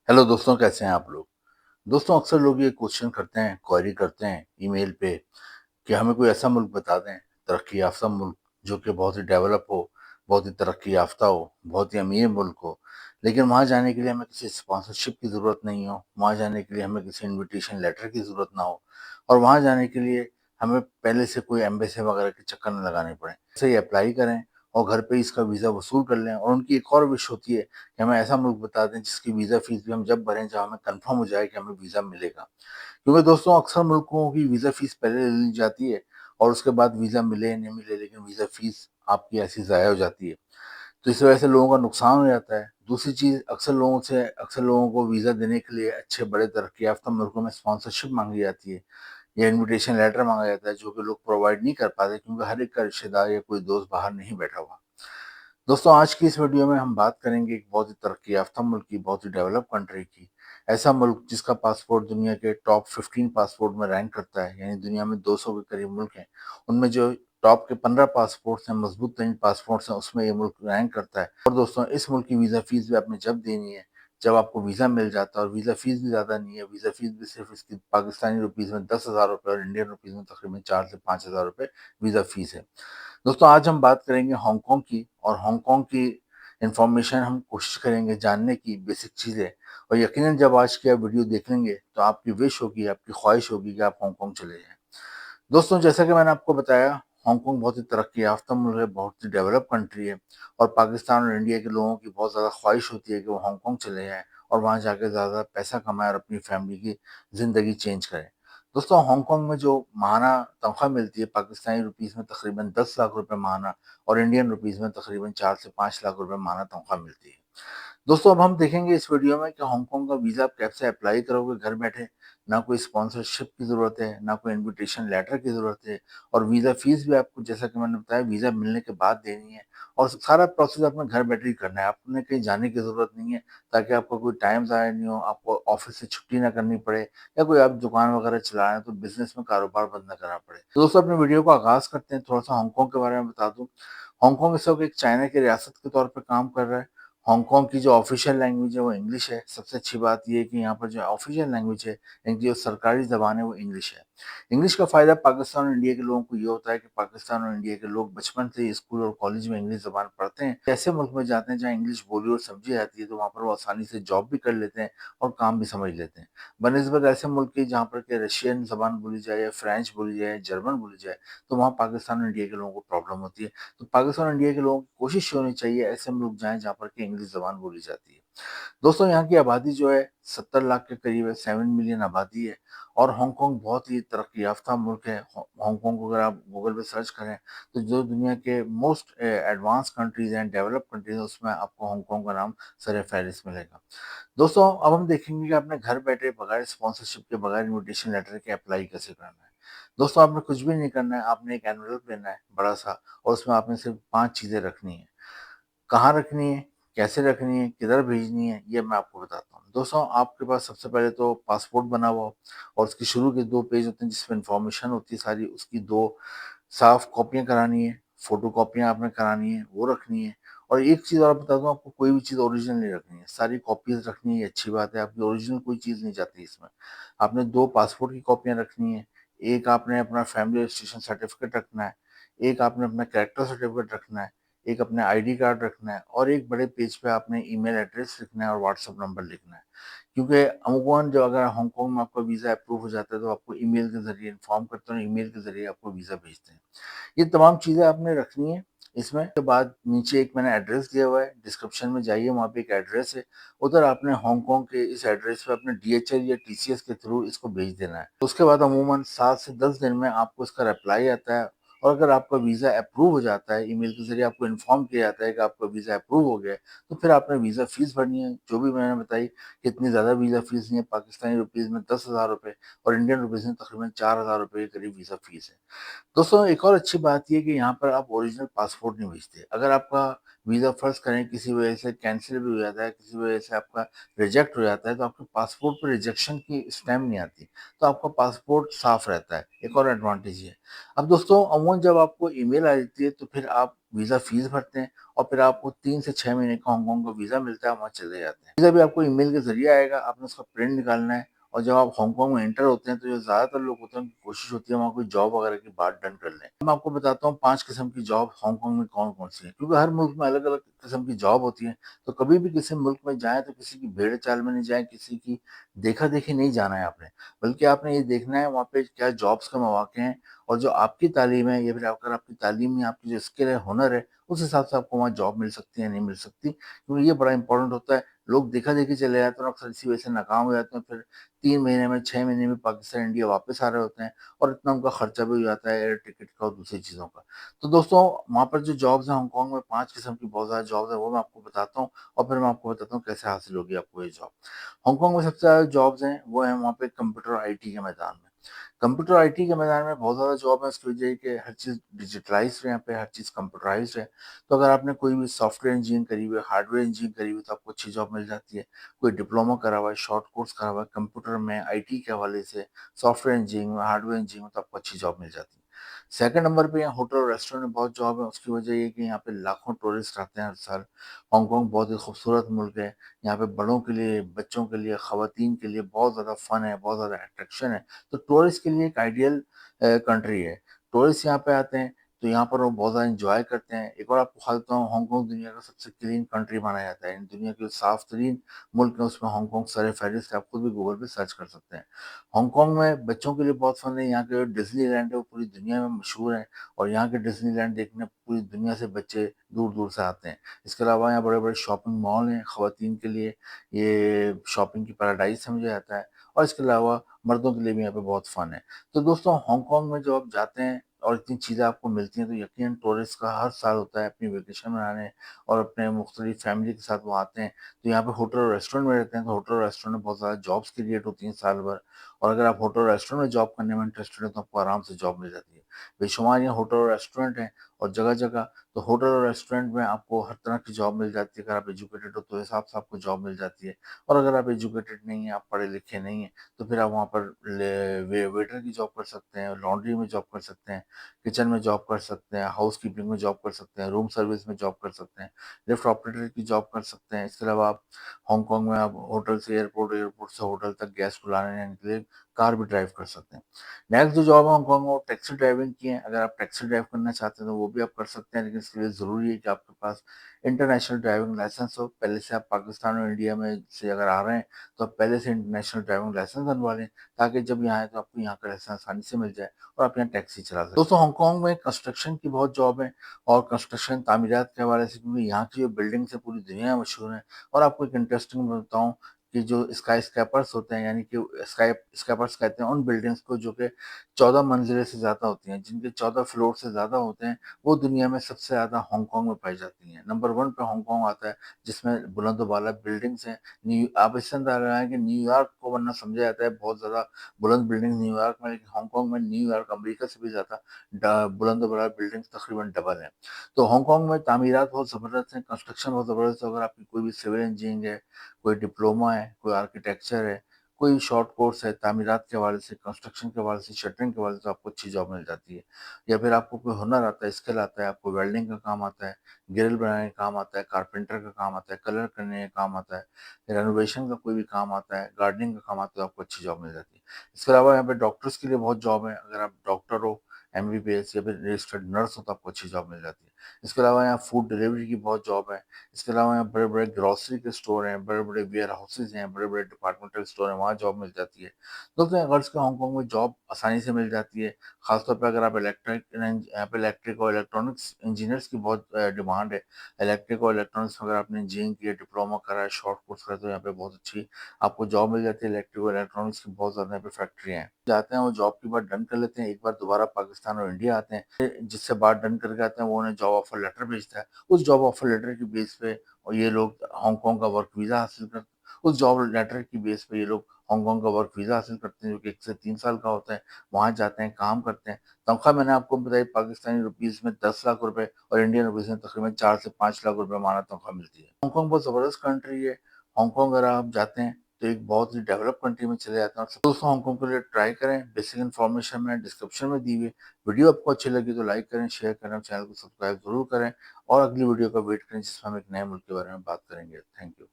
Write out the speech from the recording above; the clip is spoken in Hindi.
हेलो दोस्तों, कैसे हैं आप लोग। दोस्तों, अक्सर लोग ये क्वेश्चन करते हैं, क्वेरी करते हैं ईमेल पे कि हमें कोई ऐसा मुल्क बता दें, तरक्की याफ्ता मुल्क, जो कि बहुत ही डेवलप हो, बहुत ही तरक्की याफ्ता हो, बहुत ही अमीर मुल्क हो, लेकिन वहाँ जाने के लिए हमें किसी स्पॉन्सरशिप की ज़रूरत नहीं हो, वहाँ जाने के लिए हमें किसी इनविटेशन लेटर की ज़रूरत ना हो, और वहाँ जाने के लिए हमें पहले से कोई एम्बेसी वगैरह के चक्कर न लगाने पड़े। ऐसे ही अप्लाई करें और घर पे ही इसका वीज़ा वसूल कर लें। और उनकी एक और विश होती है कि हमें ऐसा मुल्क बता दें जिसकी वीज़ा फीस भी हम जब भरें, जहाँ हमें कन्फर्म हो जाए कि हमें वीज़ा मिलेगा। क्योंकि दोस्तों, अक्सर मुल्कों की वीज़ा फीस पहले ले ली जाती है और उसके बाद वीज़ा मिले या नहीं मिले, लेकिन वीज़ा फीस आपकी ऐसी ज़ाया हो जाती है। तो इस वजह से लोगों का नुकसान हो जाता है। दूसरी चीज़, अक्सर लोगों को वीज़ा देने के लिए अच्छे बड़े तरक्की याफ्ता मुल्कों में स्पॉन्सरशिप माँगी जाती है या इन्विटेशन लेटर माँगा जाता है, जो कि लोग प्रोवाइड नहीं कर पाते, क्योंकि हर एक का रिश्तेदार या कोई दोस्त बाहर नहीं बैठा हुआ। दोस्तों, आज की इस वीडियो में हम बात करेंगे एक बहुत ही तरक्की याफ्ता मुल्क की, बहुत ही डेवलप कंट्री की। ऐसा मुल्क जिसका पासपोर्ट दुनिया के टॉप 15 पासपोर्ट में रैंक करता है, यानी दुनिया में 200 के करीब मुल्क हैं। उनमें जो टॉप के 15 पासपोर्ट्स हैं, मजबूत तरीन पासपोर्ट्स हैं, उसमें ये मुल्क रैंक करता है। और दोस्तों, इस मुल्क की वीज़ा फीस भी आपने जब देनी है, जब आपको वीज़ा मिल जाता है। और वीज़ा फीस भी ज़्यादा नहीं है, वीज़ा फीस भी सिर्फ इसकी पाकिस्तानी रुपीज़ में 10,000 रुपये और इंडियन रुपीज़ में तकरीबन 4 से 5,000 रुपये वीज़ा फीस है। दोस्तों, आज हम बात करेंगे हांगकांग की, और हांगकांग की इन्फॉर्मेशन हम कोशिश करेंगे जानने की, बेसिक चीज़ें। और यकीनन जब आज की आप वीडियो देख लेंगे तो आपकी विश होगी, आपकी ख्वाहिश होगी कि आप हांगकांग चले जाएँ। दोस्तों, जैसा कि मैंने आपको बताया, हांगकांग बहुत ही तरक्की याफ्ता मुल्क है, बहुत ही डेवलप कंट्री है। और पाकिस्तान और इंडिया के लोगों की बहुत ज़्यादा ख्वाहिश होती है कि वो हांगकांग चले जाएँ और वहाँ जाके ज़्यादा पैसा कमाएँ और अपनी फैमिली की ज़िंदगी चेंज करें। दोस्तों, हांगकांग में जो माहाना तनख्वाह मिलती है, पाकिस्तानी रुपीज़ में तकरीबन 10 लाख रुपए माहाना और इंडियन रुपीज़ में तकरीबन 4 से 5 लाख रुपए माहाना तनख्वाह मिलती है। दोस्तों, अब हम देखेंगे इस वीडियो में कि हांगकांग का वीज़ा आप कैसे अप्लाई करोगे घर बैठे। ना कोई स्पॉन्सरशिप की ज़रूरत है, ना कोई इन्विटेशन लेटर की ज़रूरत है, और वीज़ा फ़ीस भी आपको, जैसा कि मैंने बताया, वीज़ा मिलने के बाद देनी है। और सारा प्रोसेस आपने घर बैठे ही करना है, आपने कहीं जाने की ज़रूरत नहीं है, ताकि आपका कोई टाइम ज़ाया नहीं हो, आपको ऑफ़िस से छुट्टी ना करनी पड़े, या कोई आप दुकान वगैरह चला रहे हैं तो बिज़नेस में कारोबार बंद ना करना पड़े। तो दोस्तों, अपने वीडियो को आगाज़ करते हैं। थोड़ा-सा हांगकांग के बारे में बता दूँ। हांगकांग इस वक़्त एक चाइना की रियासत के तौर पे काम कर रहा है। हांगकांग की जो ऑफ़िशियल लैंग्वेज है वो इंग्लिश है। सबसे अच्छी बात ये है कि यहाँ पर जो ऑफ़िशियल लैंग्वेज है, इनकी जो सरकारी ज़बान है वो इंग्लिश है। इंग्लिश का फ़ायदा पाकिस्तान और इंडिया के लोगों को ये होता है कि पाकिस्तान और इंडिया के लोग बचपन से ही स्कूल और कॉलेज में इंग्लिश ज़बान पढ़ते हैं। ऐसे मुल्क में जाते हैं जहाँ इंग्लिश बोली और समझी जाती है, तो वहाँ पर वो आसानी से जॉब भी कर लेते हैं और काम भी समझ लेते हैं। बनिस्बत ऐसे मुल्क के जहाँ पर कि रशियन ज़बान बोली जाए या फ्रेंच बोली जाए, जर्मन बोली जाए, तो वहाँ पाकिस्तान और इंडिया के लोगों को प्रॉब्लम होती है। तो पाकिस्तान और इंडिया के लोगों की कोशिश ये होनी चाहिए ऐसे मुल्क जाएँ जहाँ पर कि इंग्लिश ज़बान बोली जाती है। दोस्तों, यहाँ की आबादी जो है 70 लाख के करीब है, 7 मिलियन आबादी है। और हांगकांग बहुत ही तरक्की याफ्ता मुल्क है। हांगकांग को अगर आप गूगल पे सर्च करें तो जो दुनिया के मोस्ट एडवांस कंट्रीज़ हैं, डेवलप्ड कंट्रीज़ हैं, उसमें आपको हांगकांग का नाम सर-ए-फ़हरिस्त मिलेगा। दोस्तों, अब हम देखेंगे कि आपने घर बैठे बगैर स्पॉन्सरशिप के, बगैर इन्विटेशन लेटर के अप्लाई कैसे करना है। दोस्तों, आपने कुछ भी नहीं करना है, आपने एक एनवेलप लेना है बड़ा-सा, और उसमें आपने सिर्फ़ 5 चीज़ें रखनी है। कहाँ रखनी है, कैसे रखनी है, किधर भेजनी है, ये मैं आपको बताता हूँ। दोस्तों, आपके पास सबसे पहले तो पासपोर्ट बना हुआ हो, और उसके शुरू के 2 पेज होते हैं जिसमें इन्फॉर्मेशन होती है सारी, उसकी 2 साफ कॉपियाँ करानी है, फ़ोटोकॉपियाँ आपने करानी है, वो रखनी है। और एक चीज़ और बता दूँ आपको, कोई भी चीज़ ओरिजिनल नहीं रखनी है, सारी कॉपीज़ रखनी है, ये अच्छी बात है, आपकी ओरिजिनल कोई चीज़ नहीं जाती इसमें। आपने 2 पासपोर्ट की कॉपियाँ रखनी है, एक आपने अपना फैमिली रजिस्ट्रेशन सर्टिफ़िकेट रखना है, एक आपने अपना कैरेक्टर सर्टिफ़िकेट रखना है, एक अपना आईडी कार्ड रखना है, और एक बड़े पेज पे आपने ईमेल एड्रेस लिखना है और व्हाट्सएप नंबर लिखना है। क्योंकि अमूमन जो अगर हांगकांग में आपका वीज़ा अप्रूव हो जाता है तो आपको ईमेल के ज़रिए इन्फॉर्म करते हैं और ईमेल के ज़रिए आपको वीज़ा भेजते हैं। ये तमाम चीज़ें आपने रखनी है इसमें। के बाद नीचे एक मैंने एड्रेस दिया हुआ है, डिस्क्रिप्शन में जाइए, वहाँ पे एक एड्रेस है। उधर आपने हांगकांग के इस एड्रेस पे अपने डीएचएल या टीसीएस के थ्रू इसको भेज देना है। उसके बाद अमूमन 7 से 10 दिन में आपको इसका रिप्लाई आता है। और अगर आपका वीज़ा अप्रूव हो जाता है, ईमेल के ज़रिए आपको इन्फॉर्म किया जाता है कि आपका वीज़ा अप्रूव हो गया है, तो फिर आपने वीज़ा फ़ीस भरनी है, जो भी मैंने बताई कि इतनी ज़्यादा वीज़ा फ़ीस नहीं है, पाकिस्तानी रुपीज़ में 10,000 रुपए और इंडियन रुपीज़ में तकरीबन 4,000 रुपए के करीब वीज़ा फ़ीस है। दोस्तों, एक और अच्छी बात ये है कि यहाँ पर आप ओरिजिनल पासपोर्ट नहीं भेजते। अगर आपका वीज़ा फ़र्ज़ करें किसी वजह से कैंसल भी हो जाता है, किसी वजह से आपका रिजेक्ट हो जाता है, तो आपके पासपोर्ट पे रिजेक्शन की स्टैम्प नहीं आती, तो आपका पासपोर्ट साफ़ रहता है, एक और एडवांटेज ये है। अब दोस्तों अमूमन जब आपको ईमेल आ जाती है तो फिर आप वीज़ा फ़ीस भरते हैं और फिर आपको 3 से 6 महीने का हांगकांग का वीज़ा मिलता है, वहाँ चले जाते हैं। वीज़ा भी आपको ईमेल के ज़रिए आएगा, आपने उसका प्रिंट निकालना है और जब आप हांगकांग में एंटर होते हैं तो जो ज़्यादातर लोग होते हैं उनकी कोशिश होती है वहाँ कोई जॉब वगैरह की बात डन कर लें। मैं आपको बताता हूँ 5 किस्म की जॉब हांगकांग में कौन-कौन सी हैं, क्योंकि हर मुल्क में अलग-अलग किस्म की जॉब होती है, तो कभी भी किसी मुल्क में जाएँ तो किसी की भेड़-चाल में नहीं जाएँ, किसी की देखा-देखी नहीं जाना है आपने, बल्कि आपने ये देखना है वहाँ पे क्या जॉब्स के मौके हैं और जो आपकी तालीम है या फिर अगर आपकी तालीम में आपकी जो स्किल है, हुनर है, उस हिसाब से आपको वहाँ जॉब मिल सकती है या नहीं मिल सकती, क्योंकि ये बड़ा इंपॉर्टेंट होता है। लोग देखा-देखी चले जाते हैं और अक्सर इसी वजह से नाकाम हो जाते हैं, फिर 3 महीने में, 6 महीने में पाकिस्तान, इंडिया वापस आ रहे होते हैं और इतना उनका खर्चा भी हो जाता है एयर टिकट का और दूसरी चीज़ों का। तो दोस्तों वहाँ पर जो जॉब्स हैं हांगकांग में 5 किस्म की बहुत ज़्यादा जॉब्स हैं, वो मैं आपको बताता हूँ और फिर मैं आपको बताता हूँ कैसे हासिल होगी आपको ये जॉब। हांगकांग में सबसे ज़्यादा जॉब्स हैं, वो हैं वहाँ पे कंप्यूटर और आईटी के मैदान में। कंप्यूटर आईटी के मैदान में बहुत ज़्यादा जॉब है, उसकी वजह ये है कि हर चीज़ डिजिटलाइज़्ड है यहाँ पे, हर चीज़ कंप्यूटराइज़्ड है। तो अगर आपने कोई भी सॉफ्टवेयर इंजीनियरिंग करी हुई है, हार्डवेयर इंजीनियरिंग करी हुई है, तो आपको अच्छी जॉब मिल जाती है। कोई डिप्लोमा करा हुआ है, शॉर्ट कोर्स करा हुआ है कंप्यूटर में, आईटी के हवाले से, सॉफ्टवेयर इंजीनियरिंग में, हार्डवेयर इंजीनियरिंग में, तो आपको अच्छी जॉब मिल जाती है। सेकंड नंबर पे यहाँ होटल और रेस्टोरेंट में बहुत जॉब है, उसकी वजह ये है कि यहाँ पे लाखों टूरिस्ट आते हैं हर साल। हांगकांग बहुत ही खूबसूरत मुल्क है, यहाँ पे बड़ों के लिए, बच्चों के लिए, ख़वातीन के लिए बहुत ज़्यादा फ़न है, बहुत ज़्यादा अट्रैक्शन है। तो टूरिस्ट के लिए एक आइडियल कंट्री है। टूरिस्ट यहाँ पे आते हैं, तो यहाँ पर वो बहुत ज़्यादा एन्जॉय करते हैं। एक और आपको बता देता हूँ, हांगकांग दुनिया का सबसे क्लीन कंट्री माना जाता है। दुनिया के साफ़-तरीन मुल्क है, उसमें हांगकांग सर-ए-फ़हरिस्त है, आप खुद भी गूगल पे सर्च कर सकते हैं। हांगकांग में बच्चों के लिए बहुत फ़न है, यहाँ के जो डिज़्नीलैंड है वो पूरी दुनिया में मशहूर है और यहाँ के डिज़्नीलैंड देखने पूरी दुनिया से बच्चे दूर-दूर से आते हैं। इसके अलावा यहाँ बड़े-बड़े शॉपिंग मॉल हैं, ख़वातीन के लिए ये शॉपिंग की पैराडाइज़ समझा जाता है और इसके अलावा मर्दों के लिए भी यहाँ पे बहुत फ़न है। तो दोस्तों हांगकांग में जब आप जाते हैं और इतनी चीज़ें आपको मिलती हैं, तो यकीनन टूरिस्ट का हर साल होता है अपनी वेकेशन मनाने और अपने मुख्तलिफ फैमिली के साथ वो आते हैं। तो यहाँ पे होटल और रेस्टोरेंट में रहते हैं, तो होटल और रेस्टोरेंट में बहुत ज़्यादा जॉब्स क्रिएट होती हैं साल भर और अगर आप होटल और रेस्टोरेंट में जॉब करने में इंटरेस्टेड हैं, तो आपको आराम से जॉब मिल जाती है। बेशुमार यहाँ होटल और रेस्टोरेंट हैं और जगह-जगह तो होटल और रेस्टोरेंट में आपको हर तरह की जॉब मिल जाती है। अगर आप एजुकेटेड हो तो हिसाब से आपको जॉब मिल जाती है और अगर आप एजुकेटेड नहीं हैं, आप पढ़े-लिखे नहीं हैं, तो फिर आप वहाँ पर वेटर की जॉब कर सकते हैं, लॉन्ड्री में जॉब कर सकते हैं, किचन में जॉब कर सकते हैं, हाउसकीपिंग में जॉब कर सकते हैं, रूम सर्विस में जॉब कर सकते हैं, लिफ्ट ऑपरेटर की जॉब कर सकते हैं। इसके अलावा आप हांगकांग में आप होटल से एयरपोर्ट, एयरपोर्ट से होटल तक गेस्ट को लाने के लिए कार भी ड्राइव कर सकते हैं। नेक्स्ट जो जॉब है हांगकांग में वो टैक्सी ड्राइविंग की है। अगर आप टैक्सी ड्राइव करना चाहते हैं तो वो भी आप कर सकते हैं, लेकिन इसके लिए ज़रूरी है कि आपके पास इंटरनेशनल ड्राइविंग लाइसेंस हो। पहले से आप पाकिस्तान और इंडिया में से अगर आ रहे हैं, तो आप पहले से इंटरनेशनल ड्राइविंग लाइसेंस बनवा लें, ताकि जब यहाँ आएँ तो आपको यहाँ का लाइसेंस आसानी से मिल जाए और आप यहाँ टैक्सी चला सकें। दोस्तों हांगकांग में कंस्ट्रक्शन की बहुत जॉब है और कंस्ट्रक्शन तामीरात के हवाले से, क्योंकि यहाँ की जो बिल्डिंग्स है पूरी दुनिया में मशहूर हैं और आपको एक इंटरेस्टिंग मैं बताऊँ कि जो स्काई स्क्रैपर्स होते हैं, यानी कि स्काई स्क्रैपर्स कहते हैं उन बिल्डिंग्स को जो कि 14 मंजिले से ज़्यादा होती हैं, जिनके 14 फ्लोर से ज़्यादा होते हैं, वो दुनिया में सबसे ज़्यादा हांगकांग में पाई जाती हैं। नंबर 1 पे हांगकांग आता है, जिसमें बुलंद-व-बाला बिल्डिंग्स हैं। न्यू आप इससे अंदाज़ा लगाएँ कि न्यूयॉर्क को वरना समझा जाता है बहुत ज़्यादा बुलंद बिल्डिंग न्यूयॉर्क में, लेकिन हांगकांग में न्यूयॉर्क अमेरिका से भी ज़्यादा बुलंद-व-बाला बिल्डिंग्स तकरीबन डबल हैं। तो हांगकांग में तामीरात बहुत ज़बरदस्त हैं, कंस्ट्रक्शन बहुत ज़बरदस्त है। अगर आपकी कोई भी सिविल इंजीनियरिंग है, कोई डिप्लोमा है, कोई आर्किटेक्चर है, कोई शॉर्ट कोर्स है, तामीरात के हवाले से, कंस्ट्रक्शन के हवाले से, शटरिंग के हवाले से, तो आपको अच्छी जॉब मिल जाती है। या फिर आपको कोई हुनर आता है, स्किल आता है, आपको वेल्डिंग का काम आता है, ग्रिल बनाने का काम आता है, कारपेंटर का काम आता है, कलर करने का काम आता है, रेनोवेशन का कोई भी काम आता है, गार्डनिंग का काम आता है, तो आपको अच्छी जॉब मिल जाती है। इसके अलावा यहाँ पे डॉक्टर्स के लिए बहुत जॉब है। अगर आप डॉक्टर हो, एमबीबीएस या फिर रजिस्टर्ड नर्स हो, तो आपको अच्छी जॉब मिल जाती है। इसके अलावा यहाँ फूड डिलीवरी की बहुत जॉब है। इसके अलावा यहाँ बड़े-बड़े ग्रोसरी के स्टोर हैं, बड़े-बड़े वेयर हाउसेज़ हैं, बड़े-बड़े डिपार्टमेंटल स्टोर हैं, वहाँ जॉब मिल जाती है। दोस्तों यहाँ गर्ल्स को हांगकांग में जॉब आसानी से मिल जाती है, ख़ासतौर पे अगर आप यहाँ पे इलेक्ट्रिक और इलेक्ट्रॉनिक्स इंजीनियर्स की बहुत डिमांड है। इलेक्ट्रिक और इलेक्ट्रॉनिक्स में अगर आपने इंजीनियरिंग की है, डिप्लोमा करा है, शॉर्ट कोर्स करा है, तो यहाँ पे बहुत अच्छी आपको जॉब मिल जाती है। इलेक्ट्रिक और इलेक्ट्रॉनिक्स की बहुत ज़्यादा यहाँ पे फैक्ट्रियाँ हैं। जाते हैं वो जॉब की बात डन कर लेते हैं, एक बार दोबारा पाकिस्तान और इंडिया आते हैं, जिससे बात डन करके आते हैं, वो उन्हें जॉब ऑफर लेटर भेजता है। उस जॉब ऑफर लेटर की बेस पे और ये लोग हांगकांग का वर्क वीज़ा हासिल कर उस जॉब लेटर की बेस पे ये लोग हांगकांग का वर्क वीज़ा हासिल करते हैं जो कि 1 से 3 साल का होता है। वहाँ जाते हैं, काम करते हैं। तनख्वाह मैंने आपको बताई पाकिस्तानी रुपीज़ में 10 लाख रुपए और इंडियन रुपीज़ में तकरीबन 4 से 5 लाख रुपए माना तनख्वाह मिलती है। हांगकांग बहुत ज़बरदस्त कंट्री है। हांगकांग अगर आप जाते हैं तो एक बहुत ही डेवलप कंट्री में चले जाते हैं। और दोस्तों हांगकांग के लिए ट्राई करें। बेसिक इन्फॉर्मेशन मैंने डिस्क्रिप्शन में दी हुई है। वीडियो आपको अच्छी लगी तो लाइक करें, शेयर करें और चैनल को सब्सक्राइब ज़रूर करें और अगली वीडियो का वेट करें जिसमें हम एक नए मुल्क के बारे में बात करेंगे। Thank you.